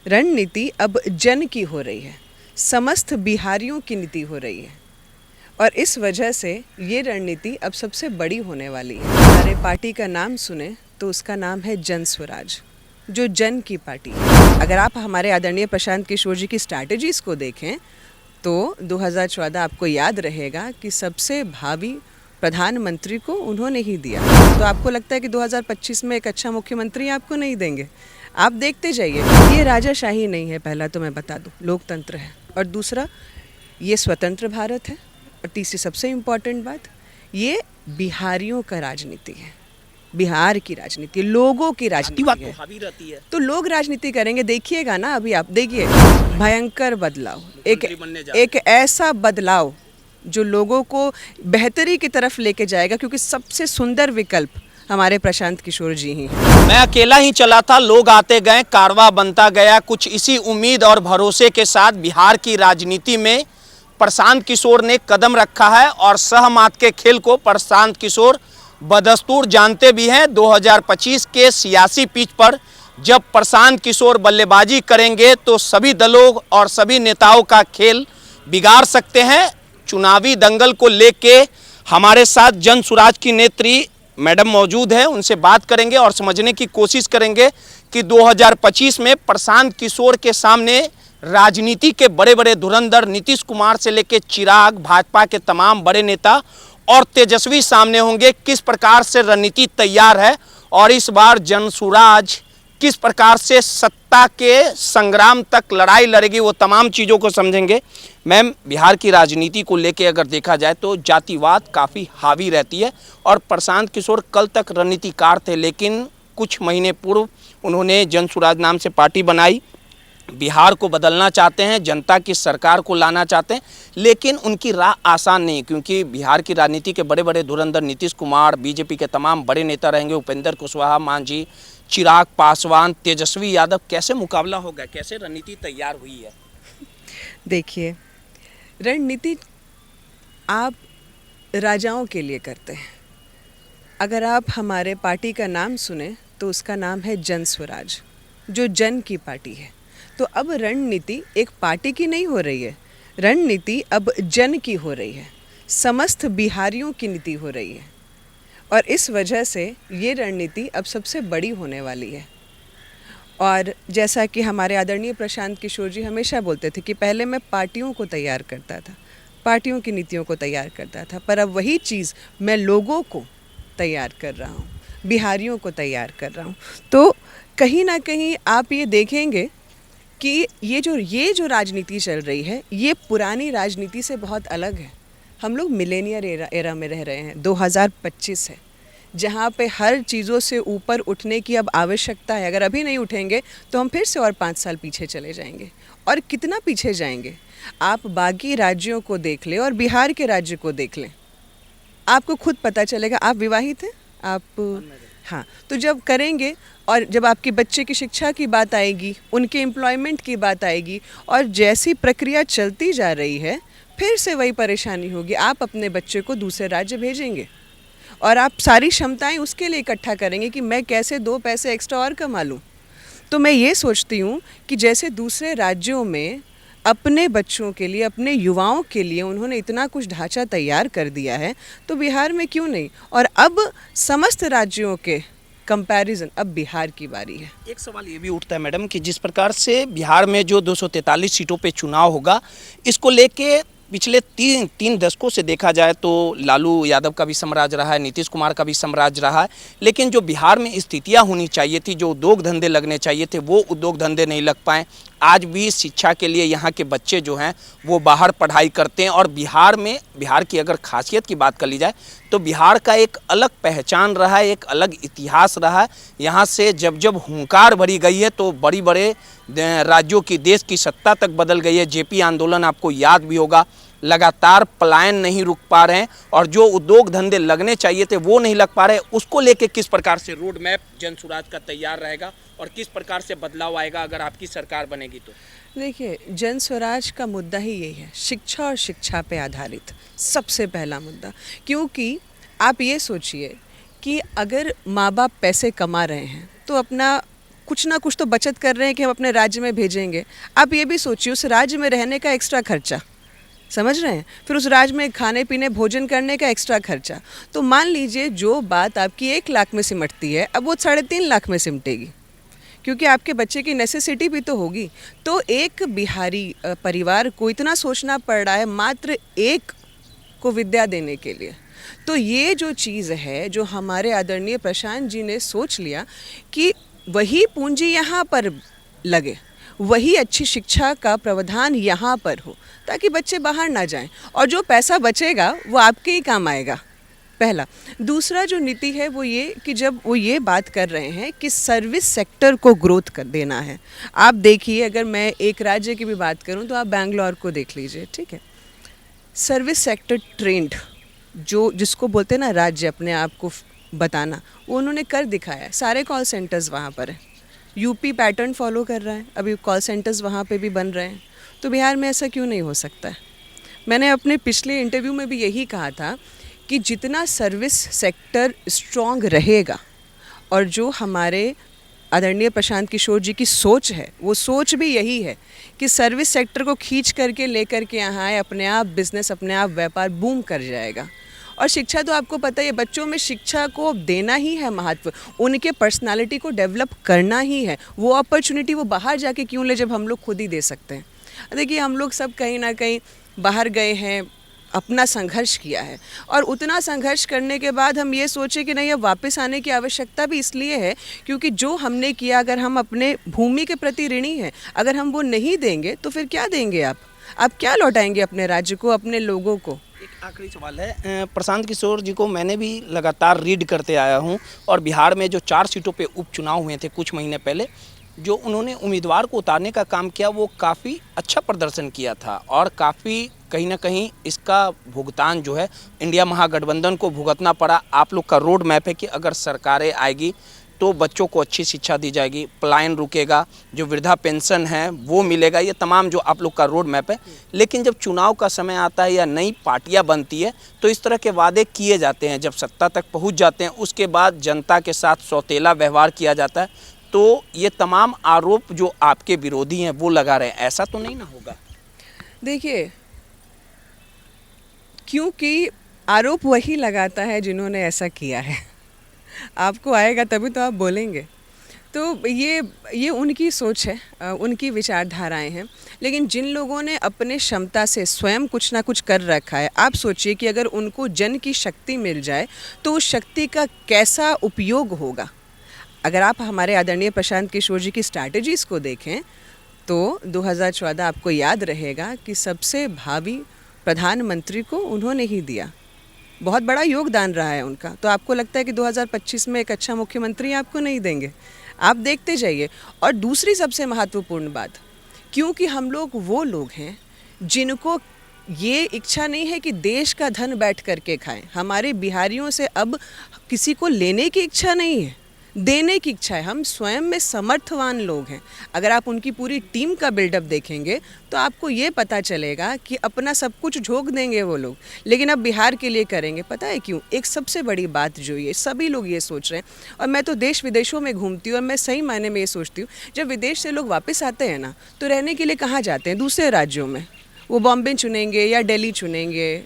रणनीति अब जन की हो रही है, समस्त बिहारियों की नीति हो रही है और इस वजह से ये रणनीति अब सबसे बड़ी होने वाली है। हमारे पार्टी का नाम सुने तो उसका नाम है जन स्वराज, जो जन की पार्टी है। अगर आप हमारे आदरणीय प्रशांत किशोर जी की स्ट्रैटेजीज़ को देखें तो 2014 आपको याद रहेगा कि सबसे भावी प्रधानमंत्री को उन्होंने ही दिया। तो आपको लगता है कि 2025 में एक अच्छा मुख्यमंत्री आपको नहीं देंगे? आप देखते जाइए। ये राजाशाही नहीं है, पहला तो मैं बता दूं, लोकतंत्र है। और दूसरा, ये स्वतंत्र भारत है। और तीसरी सबसे इम्पॉर्टेंट बात, ये बिहारियों का राजनीति है, बिहार की राजनीति, लोगों की राजनीति है। तो हावी रहती है, तो लोग राजनीति करेंगे, देखिएगा ना। अभी आप देखिए, भयंकर बदलाव, एक ऐसा बदलाव जो लोगों को बेहतरी की तरफ लेके जाएगा, क्योंकि सबसे सुंदर विकल्प हमारे प्रशांत किशोर जी ही हैं। मैं अकेला ही चला था, लोग आते गए, कारवां बनता गया। कुछ इसी उम्मीद और भरोसे के साथ बिहार की राजनीति में प्रशांत किशोर ने कदम रखा है और सहमात के खेल को प्रशांत किशोर बदस्तूर जानते भी हैं। 2025 के सियासी पिच पर जब प्रशांत किशोर बल्लेबाजी करेंगे तो सभी दलों और सभी नेताओं का खेल बिगाड़ सकते हैं। चुनावी दंगल को लेके हमारे साथ जन स्वराज की नेत्री मैडम मौजूद है, उनसे बात करेंगे और समझने की कोशिश करेंगे कि 2025 में प्रशांत किशोर के सामने राजनीति के बड़े बड़े धुरंधर नीतीश कुमार से लेकर चिराग, भाजपा के तमाम बड़े नेता और तेजस्वी सामने होंगे। किस प्रकार से रणनीति तैयार है और इस बार जन स्वराज किस प्रकार से सत्ता के संग्राम तक लड़ाई लड़ेगी, वो तमाम चीज़ों को समझेंगे। मैम, बिहार की राजनीति को लेके अगर देखा जाए तो जातिवाद काफ़ी हावी रहती है और प्रशांत किशोर कल तक रणनीतिकार थे, लेकिन कुछ महीने पूर्व उन्होंने जन स्वराज नाम से पार्टी बनाई। बिहार को बदलना चाहते हैं, जनता की सरकार को लाना चाहते हैं, लेकिन उनकी राह आसान नहीं, क्योंकि बिहार की राजनीति के बड़े बड़े धुरंधर नीतीश कुमार, बीजेपी के तमाम बड़े नेता रहेंगे, उपेंद्र कुशवाहा, मांझी, चिराग पासवान, तेजस्वी यादव। कैसे मुकाबला होगा, कैसे रणनीति तैयार हुई है? देखिए, रणनीति आप राजाओं के लिए करते हैं। अगर आप हमारे पार्टी का नाम सुने तो उसका नाम है जन स्वराज, जो जन की पार्टी है। तो अब रणनीति एक पार्टी की नहीं हो रही है, रणनीति अब जन की हो रही है, समस्त बिहारियों की नीति हो रही है और इस वजह से ये रणनीति अब सबसे बड़ी होने वाली है। और जैसा कि हमारे आदरणीय प्रशांत किशोर जी हमेशा बोलते थे कि पहले मैं पार्टियों को तैयार करता था, पार्टियों की नीतियों को तैयार करता था, पर अब वही चीज़ मैं लोगों को तैयार कर रहा हूँ, बिहारियों को तैयार कर रहा हूँ। तो कहीं ना कहीं आप ये देखेंगे कि ये जो राजनीति चल रही है, ये पुरानी राजनीति से बहुत अलग है। हम लोग मिलेनियर एरा में रह रहे हैं, 2025 है, जहाँ पे हर चीज़ों से ऊपर उठने की अब आवश्यकता है। अगर अभी नहीं उठेंगे तो हम फिर से और 5 साल पीछे चले जाएंगे। और कितना पीछे जाएंगे? आप बाकी राज्यों को देख लें और बिहार के राज्य को देख लें, आपको खुद पता चलेगा। आप विवाहित हैं? आप? हाँ, तो जब करेंगे और जब आपके बच्चे की शिक्षा की बात आएगी, उनके एम्प्लॉयमेंट की बात आएगी और जैसी प्रक्रिया चलती जा रही है, फिर से वही परेशानी होगी। आप अपने बच्चे को दूसरे राज्य भेजेंगे और आप सारी क्षमताएं उसके लिए इकट्ठा करेंगे कि मैं कैसे 2 पैसे एक्स्ट्रा और कमा लूँ। तो मैं ये सोचती हूँ कि जैसे दूसरे राज्यों में अपने बच्चों के लिए, अपने युवाओं के लिए उन्होंने इतना कुछ ढांचा तैयार कर दिया है, तो बिहार में क्यों नहीं? और अब समस्त राज्यों के कंपैरिजन अब बिहार की बारी है। एक सवाल ये भी उठता है मैडम कि जिस प्रकार से बिहार में जो 243 सीटों पे चुनाव होगा, इसको लेके पिछले तीन दशकों से देखा जाए तो लालू यादव का भी साम्राज्य रहा है, नीतीश कुमार का भी साम्राज्य रहा है, लेकिन जो बिहार में स्थितियां होनी चाहिए थी, जो उद्योग धंधे लगने चाहिए थे, वो उद्योग धंधे नहीं लग पाए। आज भी शिक्षा के लिए यहाँ के बच्चे जो हैं वो बाहर पढ़ाई करते हैं और बिहार की अगर खासियत की बात कर ली जाए तो बिहार का एक अलग पहचान रहा है, एक अलग इतिहास रहा है। यहाँ से जब हुंकार भरी गई है तो बड़ी बड़े राज्यों की, देश की सत्ता तक बदल गई है। जेपी आंदोलन आपको याद भी होगा, लगातार पलायन नहीं रुक पा रहे हैं और जो उद्योग धंधे लगने चाहिए थे वो नहीं लग पा रहे। उसको लेके किस प्रकार से रोड मैप जन स्वराज का तैयार रहेगा और किस प्रकार से बदलाव आएगा अगर आपकी सरकार बनेगी तो? देखिए, जन स्वराज का मुद्दा ही यही है, शिक्षा और शिक्षा पे आधारित सबसे पहला मुद्दा। क्योंकि आप ये सोचिए कि अगर माँ बाप पैसे कमा रहे हैं तो अपना कुछ ना कुछ तो बचत कर रहे हैं कि हम अपने राज्य में भेजेंगे। आप ये भी सोचिए उस राज्य में रहने का एक्स्ट्रा खर्चा, समझ रहे हैं, फिर उस राज्य में खाने पीने भोजन करने का एक्स्ट्रा खर्चा। तो मान लीजिए जो बात आपकी 1 लाख में सिमटती है अब वो 3.5 लाख में सिमटेगी, क्योंकि आपके बच्चे की नेसेसिटी भी तो होगी। तो एक बिहारी परिवार को इतना सोचना पड़ रहा है मात्र एक को विद्या देने के लिए। तो ये जो चीज़ है जो हमारे आदरणीय प्रशांत जी ने सोच लिया कि वही पूंजी यहाँ पर लगे, वही अच्छी शिक्षा का प्रावधान यहाँ पर हो ताकि बच्चे बाहर ना जाएं, और जो पैसा बचेगा वो आपके ही काम आएगा, पहला। दूसरा जो नीति है वो ये कि जब वो ये बात कर रहे हैं कि सर्विस सेक्टर को ग्रोथ कर देना है। आप देखिए, अगर मैं एक राज्य की भी बात करूं तो आप बैंगलोर को देख लीजिए, ठीक है। सर्विस सेक्टर ट्रेंड जो जिसको बोलते हैं ना राज्य अपने आप को बताना, वो उन्होंने कर दिखाया है। सारे कॉल सेंटर्स वहाँ पर हैं। यूपी पैटर्न फॉलो कर रहा है, अभी कॉल सेंटर्स वहाँ पे भी बन रहे हैं। तो बिहार में ऐसा क्यों नहीं हो सकता है? मैंने अपने पिछले इंटरव्यू में भी यही कहा था कि जितना सर्विस सेक्टर स्ट्रॉन्ग रहेगा और जो हमारे आदरणीय प्रशांत किशोर जी की सोच है वो सोच भी यही है कि सर्विस सेक्टर को खींच करके लेकर के यहाँ आए, अपने आप बिजनेस, अपने आप व्यापार बूम कर जाएगा। और शिक्षा तो आपको पता ही है, बच्चों में शिक्षा को देना ही है महत्व, उनके पर्सनालिटी को डेवलप करना ही है। वो अपॉर्चुनिटी वो बाहर जाके क्यों ले जब हम लोग खुद ही दे सकते हैं। देखिए हम लोग सब कहीं ना कहीं बाहर गए हैं, अपना संघर्ष किया है, और उतना संघर्ष करने के बाद हम ये सोचे कि नहीं अब वापस आने की आवश्यकता भी इसलिए है क्योंकि जो हमने किया, अगर हम अपने भूमि के प्रति ऋणी हैं, अगर हम वो नहीं देंगे तो फिर क्या देंगे आप क्या लौटाएंगे अपने राज्य को, अपने लोगों को। एक आखिरी सवाल है, प्रशांत किशोर जी को मैंने भी लगातार रीड करते आया हूं, और बिहार में जो 4 सीटों पे उपचुनाव हुए थे कुछ महीने पहले, जो उन्होंने उम्मीदवार को उतारने का काम किया वो काफ़ी अच्छा प्रदर्शन किया था, और काफ़ी कहीं ना कहीं इसका भुगतान जो है इंडिया महागठबंधन को भुगतना पड़ा। आप लोग का रोड मैप है कि अगर सरकारें आएगी तो बच्चों को अच्छी शिक्षा दी जाएगी, पलायन रुकेगा, जो वृद्धा पेंशन है वो मिलेगा, ये तमाम जो आप लोग का रोड मैप है। लेकिन जब चुनाव का समय आता है या नई पार्टियां बनती है तो इस तरह के वादे किए जाते हैं, जब सत्ता तक पहुंच जाते हैं उसके बाद जनता के साथ सौतेला व्यवहार किया जाता है। तो ये तमाम आरोप जो आपके विरोधी हैं वो लगा रहे हैं, ऐसा तो नहीं ना होगा? देखिए, क्योंकि आरोप वही लगाता है जिन्होंने ऐसा किया है। आपको आएगा तभी तो आप बोलेंगे। तो ये उनकी सोच है, उनकी विचारधाराएं हैं। लेकिन जिन लोगों ने अपने क्षमता से स्वयं कुछ ना कुछ कर रखा है, आप सोचिए कि अगर उनको जन की शक्ति मिल जाए तो उस शक्ति का कैसा उपयोग होगा। अगर आप हमारे आदरणीय प्रशांत किशोर जी की स्ट्रैटेजीज़ को देखें तो 2014 आपको याद रहेगा कि सबसे भावी प्रधानमंत्री को उन्होंने ही दिया, बहुत बड़ा योगदान रहा है उनका। तो आपको लगता है कि 2025 में एक अच्छा मुख्यमंत्री आपको नहीं देंगे? आप देखते जाइए। और दूसरी सबसे महत्वपूर्ण बात, क्योंकि हम लोग वो लोग हैं जिनको ये इच्छा नहीं है कि देश का धन बैठ करके खाएं। हमारे बिहारियों से अब किसी को लेने की इच्छा नहीं है, देने की इच्छा है। हम स्वयं में समर्थवान लोग हैं। अगर आप उनकी पूरी टीम का बिल्डअप देखेंगे तो आपको ये पता चलेगा कि अपना सब कुछ झोंक देंगे वो लोग, लेकिन अब बिहार के लिए करेंगे। पता है क्यों? एक सबसे बड़ी बात जो ये सभी लोग ये सोच रहे हैं, और मैं तो देश विदेशों में घूमती हूँ और मैं सही मायने में ये सोचती हूँ, जब विदेश से लोग वापस आते हैं ना तो रहने के लिए कहाँ जाते हैं? दूसरे राज्यों में। वो बॉम्बे चुनेंगे या दिल्ली चुनेंगे,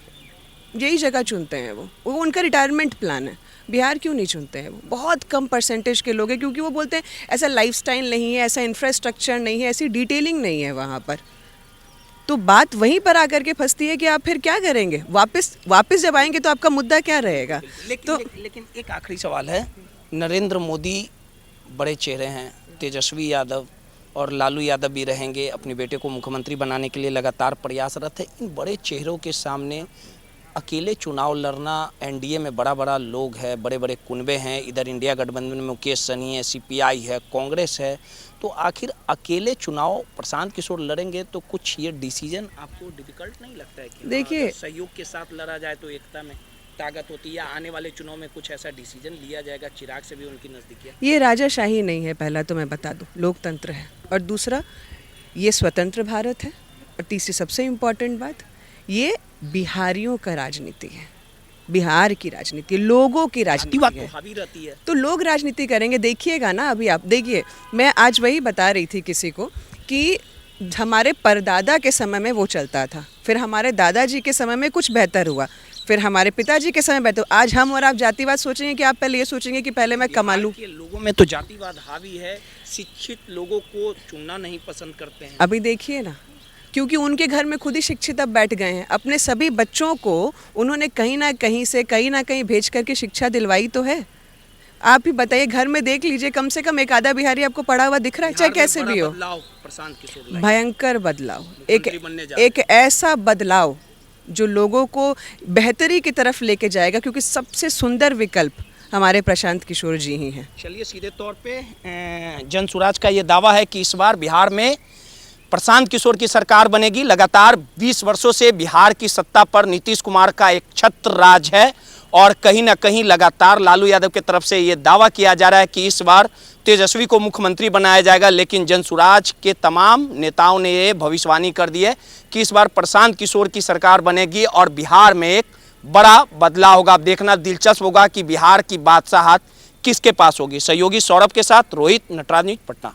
यही जगह चुनते हैं वो उनका रिटायरमेंट प्लान है। बिहार क्यों नहीं चुनते हैं? वो बहुत कम परसेंटेज के लोग हैं, क्योंकि वो बोलते हैं ऐसा लाइफस्टाइल नहीं है, ऐसा इंफ्रास्ट्रक्चर नहीं है, ऐसी डिटेलिंग नहीं है वहाँ पर। तो बात वहीं पर आकर के फंसती है कि आप फिर क्या करेंगे? वापस जब आएंगे तो आपका मुद्दा क्या रहेगा? लेकिन एक आखिरी सवाल है, नरेंद्र मोदी बड़े चेहरे हैं, तेजस्वी यादव और लालू यादव भी रहेंगे, अपने बेटे को मुख्यमंत्री बनाने के लिए लगातार प्रयासरत है। इन बड़े चेहरों के सामने अकेले चुनाव लड़ना, एनडीए में बड़ा लोग है, बड़े कुनबे हैं, इधर इंडिया गठबंधन में मुकेश सहनी है, सीपीआई है, कांग्रेस है, तो आखिर अकेले चुनाव प्रशांत किशोर लड़ेंगे तो कुछ ये डिसीजन आपको डिफिकल्ट नहीं लगता है कि देखिए सहयोग के साथ लड़ा जाए तो एकता में ताकत होती है, या आने वाले चुनाव में कुछ ऐसा डिसीजन लिया जाएगा? चिराग से भी उनकी नज़दीकी है। ये राजाशाही नहीं है, पहला तो मैं बता दूं, लोकतंत्र है। और दूसरा, ये स्वतंत्र भारत है। और तीसरी सबसे इम्पोर्टेंट बात, ये बिहारियों का राजनीति है। बिहार की राजनीति, लोगों की राजनीति जातिवाद तो है। हावी रहती है। तो लोग राजनीति करेंगे, देखिएगा ना। अभी आप देखिए, मैं आज वही बता रही थी किसी को कि हमारे परदादा के समय में वो चलता था, फिर हमारे दादाजी के समय में कुछ बेहतर हुआ, फिर हमारे पिताजी के समय बेहतर। आज हम और आप जातिवाद सोचेंगे कि आप पहले ये सोचेंगे कि पहले मैं कमा लूँ। बिहार के लोगों में तो जातिवाद हावी है, शिक्षित लोगों को चुनना नहीं पसंद करते हैं। अभी देखिए ना, क्योंकि उनके घर में खुद ही शिक्षित अब बैठ गए हैं। अपने सभी बच्चों को उन्होंने कहीं ना कहीं से कहीं ना कहीं भेज करके शिक्षा दिलवाई तो है। आप ही बताइए, घर में देख लीजिए, कम से कम एक आधा बिहारी आपको पढ़ा हुआ दिख रहा है, चाहे बिहार में कैसे बड़ा भी हो। बदलाव प्रशांत किशोर लाए। भयंकर बदलाव, मुख्यमंत्री बनने जा रहे एक ऐसा बदलाव जो लोगों को बेहतरी की तरफ लेके जाएगा, क्योंकि सबसे सुंदर विकल्प हमारे प्रशांत किशोर जी ही हैं। चलिए, सीधे तौर पे जन सुराज का ये दावा है कि इस बार बिहार में प्रशांत किशोर की सरकार बनेगी। लगातार 20 वर्षों से बिहार की सत्ता पर नीतीश कुमार का एक छत्र राज है और कहीं ना कहीं लगातार लालू यादव की तरफ से ये दावा किया जा रहा है कि इस बार तेजस्वी को मुख्यमंत्री बनाया जाएगा। लेकिन जनसुराज के तमाम नेताओं ने ये भविष्यवाणी कर दी है कि इस बार प्रशांत किशोर की सरकार बनेगी और बिहार में एक बड़ा बदलाव होगा। अब देखना दिलचस्प होगा कि बिहार की बादशाहत किसके पास होगी। सहयोगी सौरभ के साथ रोहित, नटराज न्यूज़, पटना।